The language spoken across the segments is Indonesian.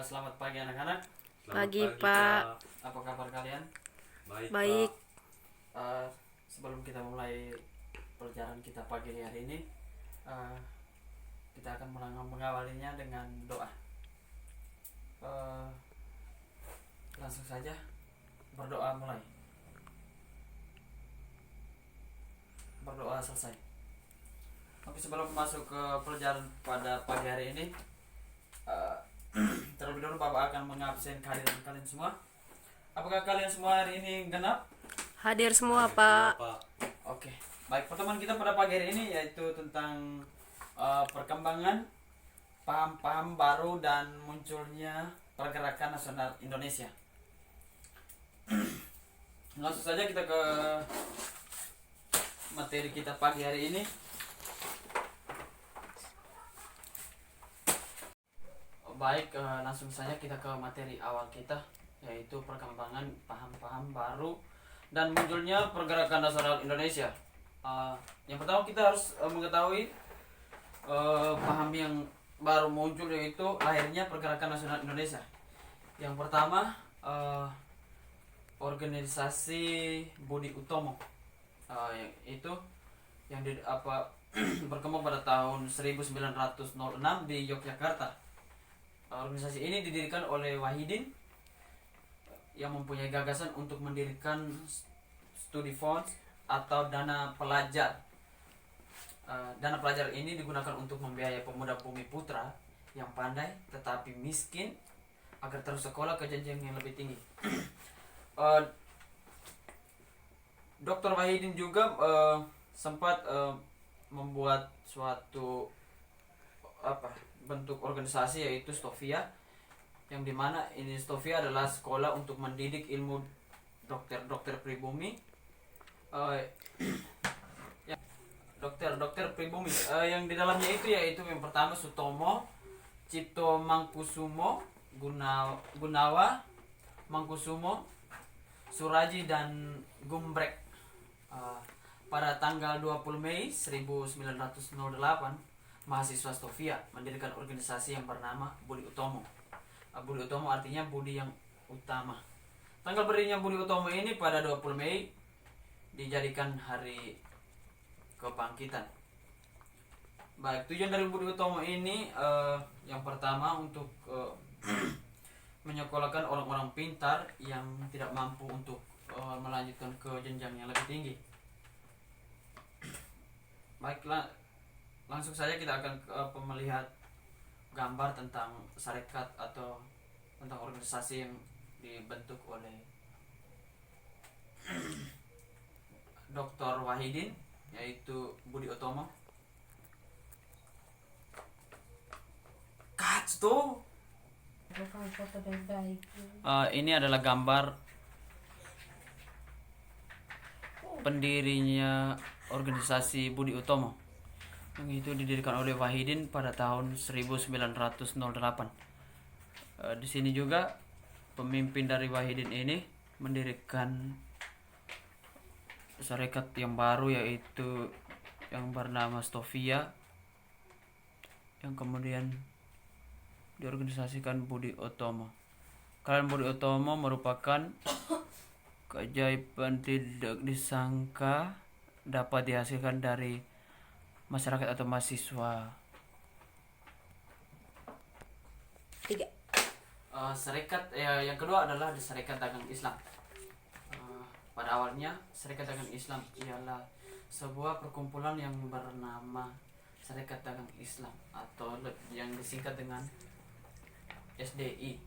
Selamat pagi anak-anak. Pagi, Pak. Apa kabar kalian? Baik. Sebelum kita mulai pelajaran kita pagi hari ini, uh, kita akan mengawalinya dengan doa. Langsung saja berdoa mulai. Berdoa selesai. Tapi sebelum masuk ke pelajaran pada pagi hari ini, terlebih dahulu Bapak akan mengabsen kehadiran kalian semua. Apakah kalian semua hari ini genap? Hadir semua, Pak. Oke. Baik, pertemuan kita pada pagi hari ini yaitu tentang perkembangan paham-paham baru dan munculnya pergerakan nasional Indonesia. Langsung saja kita ke materi kita pagi hari ini. Baik, langsung saja kita ke materi awal kita, yaitu perkembangan paham-paham baru dan munculnya pergerakan nasional Indonesia. Yang pertama kita harus mengetahui paham yang baru muncul, yaitu lahirnya pergerakan nasional Indonesia. Yang pertama, organisasi Budi Utomo, itu yang berkembang pada tahun 1906 di Yogyakarta. Organisasi ini didirikan oleh Wahidin yang mempunyai gagasan untuk mendirikan studi funds atau dana pelajar. Dana pelajar ini digunakan untuk membiayai pemuda bumi putra yang pandai tetapi miskin agar terus sekolah ke jenjang yang lebih tinggi. Dr. Wahidin juga sempat membuat suatu bentuk organisasi, yaitu Stovia, yang dimana ini Stovia adalah sekolah untuk mendidik ilmu dokter pribumi, dokter pribumi, yang di dalamnya itu yaitu yang pertama Sutomo, Cipto Mangkusumo, Gunawa Mangkusumo, Suraji dan Gumbrek. Pada tanggal 20 Mei 1908 mahasiswa Stovia mendirikan organisasi yang bernama Budi Utomo. Budi Utomo artinya budi yang utama. Tanggal berdirinya Budi Utomo ini pada 20 Mei dijadikan hari kebangkitan. Baik, tujuan dari Budi Utomo ini yang pertama untuk menyekolahkan orang-orang pintar yang tidak mampu untuk melanjutkan ke jenjang yang lebih tinggi. Baiklah, langsung saja kita akan melihat gambar tentang syarikat atau tentang organisasi yang dibentuk oleh Dr. Wahidin, yaitu Budi Utomo. Ini adalah gambar pendirinya organisasi Budi Utomo, yang itu didirikan oleh Wahidin pada tahun 1908. Di sini juga pemimpin dari Wahidin ini mendirikan syarikat yang baru, yaitu yang bernama Stovia, yang kemudian diorganisasikan Budi Utomo. Kalian Budi Utomo merupakan keajaiban tidak disangka dapat dihasilkan dari masyarakat atau mahasiswa. 3. Serikat yang kedua adalah Serikat Dagang Islam. Pada awalnya Serikat Dagang Islam ialah sebuah perkumpulan yang bernama Serikat Dagang Islam atau yang disingkat dengan SDI.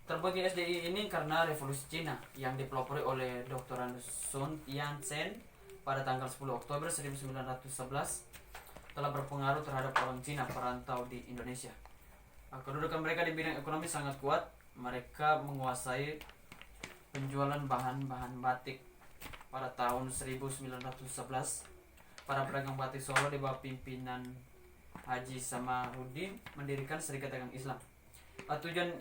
Terbentuknya SDI ini karena revolusi Cina yang dipelopori oleh Dr. Sun Yat-sen pada tanggal 10 Oktober 1911 telah berpengaruh terhadap orang Cina perantau di Indonesia. Kedudukan mereka di bidang ekonomi sangat kuat. Mereka menguasai penjualan bahan-bahan batik. Pada tahun 1911 para pedagang batik Solo di bawah pimpinan Haji Samarudin mendirikan Serikat Dagang Islam. Tujuan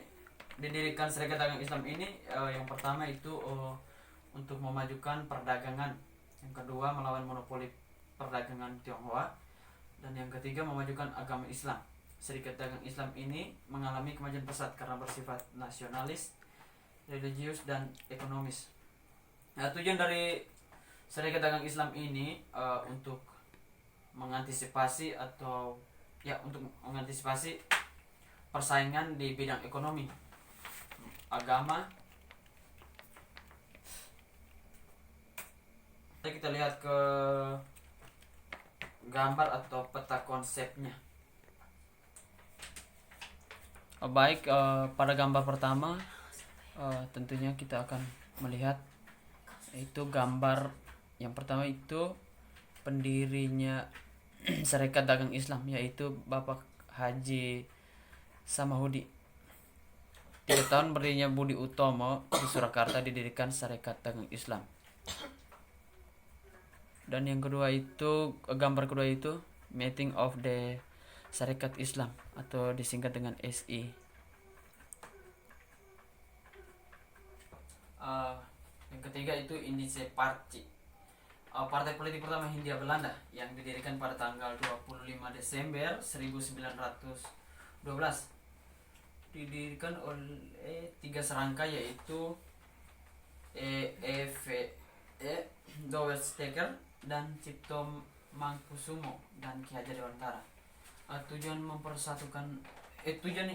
didirikan Serikat Dagang Islam ini yang pertama itu untuk memajukan perdagangan, yang kedua melawan monopoli perdagangan Tionghoa, Dan yang ketiga, memajukan agama Islam. Serikat Dagang Islam ini mengalami kemajuan pesat karena bersifat nasionalis, religius, dan ekonomis. Nah, tujuan dari Serikat Dagang Islam ini untuk mengantisipasi persaingan di bidang ekonomi, agama. Kita lihat ke gambar atau peta konsepnya. Baik, pada gambar pertama tentunya kita akan melihat itu gambar yang pertama itu pendirinya Serikat Dagang Islam, yaitu Bapak Haji Samahudi. 3 tahun berdirinya Budi Utomo di Surakarta didirikan Serikat Dagang Islam. Dan yang kedua itu, gambar kedua itu Meeting of the Serikat Islam atau disingkat dengan SI. Yang ketiga itu Indische Partij, partai politik pertama Hindia Belanda yang didirikan pada tanggal 25 Desember 1912. Didirikan oleh 3 serangka, yaitu EVE, Dowes Steker, dan Cipto Mangkusumo dan Ki Hajar Dewantara. Tujuan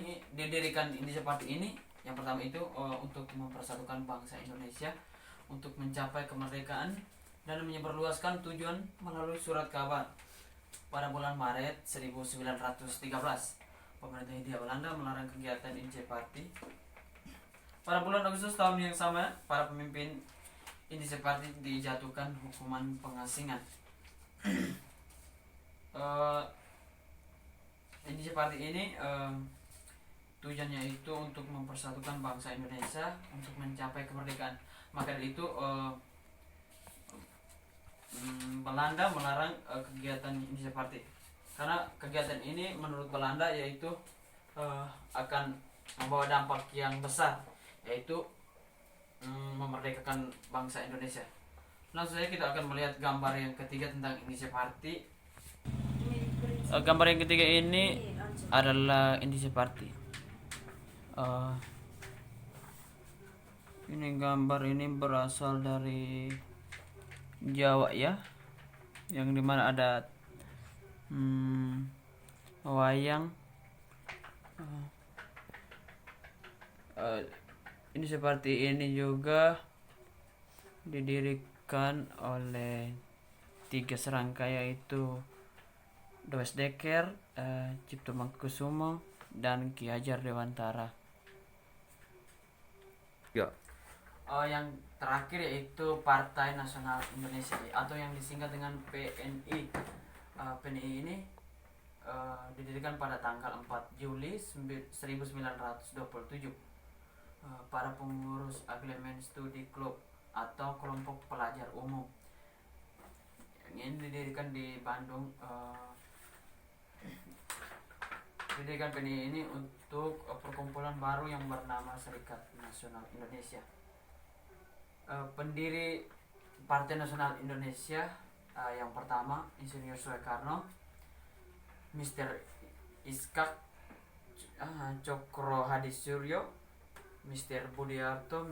ini didirikan Indische Partij ini yang pertama itu untuk mempersatukan bangsa Indonesia untuk mencapai kemerdekaan dan menyebarluaskan tujuan melalui surat kabar. Pada bulan Maret 1913, pemerintah Hindia Belanda melarang kegiatan Indische Partij. Pada bulan Agustus tahun yang sama, para pemimpin Indische Partij dijatuhkan hukuman pengasingan. Indische Partij ini tujuannya itu untuk mempersatukan bangsa Indonesia untuk mencapai kemerdekaan. Maka dari itu Belanda melarang kegiatan Indische Partij karena kegiatan ini menurut Belanda yaitu akan membawa dampak yang besar, yaitu memerdekakan bangsa Indonesia. Langsung saja kita akan melihat gambar yang ketiga tentang Indische Partij. Gambar yang ketiga ini adalah Indische Partij. Ini gambar ini berasal dari Jawa ya, yang dimana ada wayang. Indische Partij ini juga didirikan oleh 3 serangka, yaitu Dowes Steker, Cipto Mangkusumo, dan Ki Hajar Dewantara. Ya. Yang terakhir yaitu Partai Nasional Indonesia atau yang disingkat dengan PNI. PNI ini didirikan pada tanggal 4 Juli 1927. Para pengurus Agreement Study Club atau kelompok pelajar umum. Yang ini didirikan di Bandung. Didirikan PNI ini untuk perkumpulan baru yang bernama Serikat Nasional Indonesia. Pendiri Partai Nasional Indonesia yang pertama Insinyur Soekarno, Mr. Iskak Cokro Hadisuryo, Mr. Budiarto,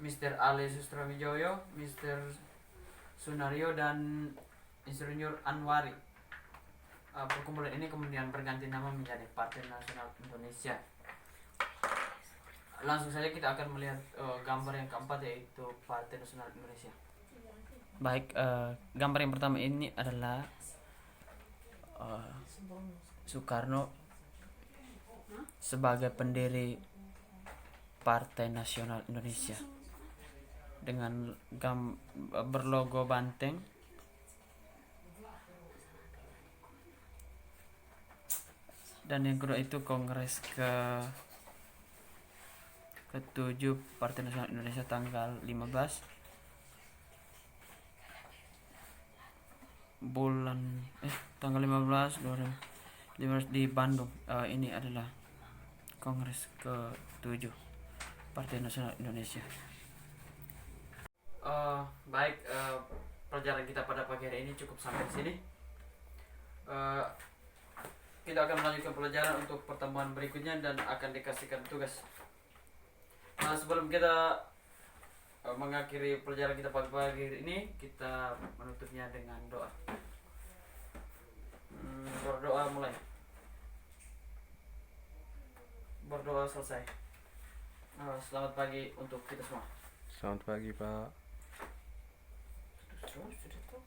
Mr. Ali Sustrowijoyo, Mr. Sunario, dan Insinyur Anwari. Perkumpulan ini kemudian berganti nama menjadi Partai Nasional Indonesia. Langsung saja kita akan melihat gambar yang keempat, yaitu Partai Nasional Indonesia. Baik, gambar yang pertama ini adalah Soekarno sebagai pendiri Partai Nasional Indonesia dengan berlogo banteng. Dan yang kedua itu Kongres ke-7 Partai Nasional Indonesia tanggal 15 tanggal 15 di Bandung. Ini adalah Kongres ke-7 Partai Nasional Indonesia. Baik, pelajaran kita pada pagi hari ini cukup sampai di sini. Eh, kita akan melanjutkan pelajaran untuk pertemuan berikutnya dan akan dikasihkan tugas. Nah, sebelum kita mengakhiri pelajaran kita pagi-pagi ini, kita menutupnya dengan doa. Berdoa mulai. Berdoa selesai. Selamat pagi untuk kita semua. Selamat pagi, Pak. Sudah tahu.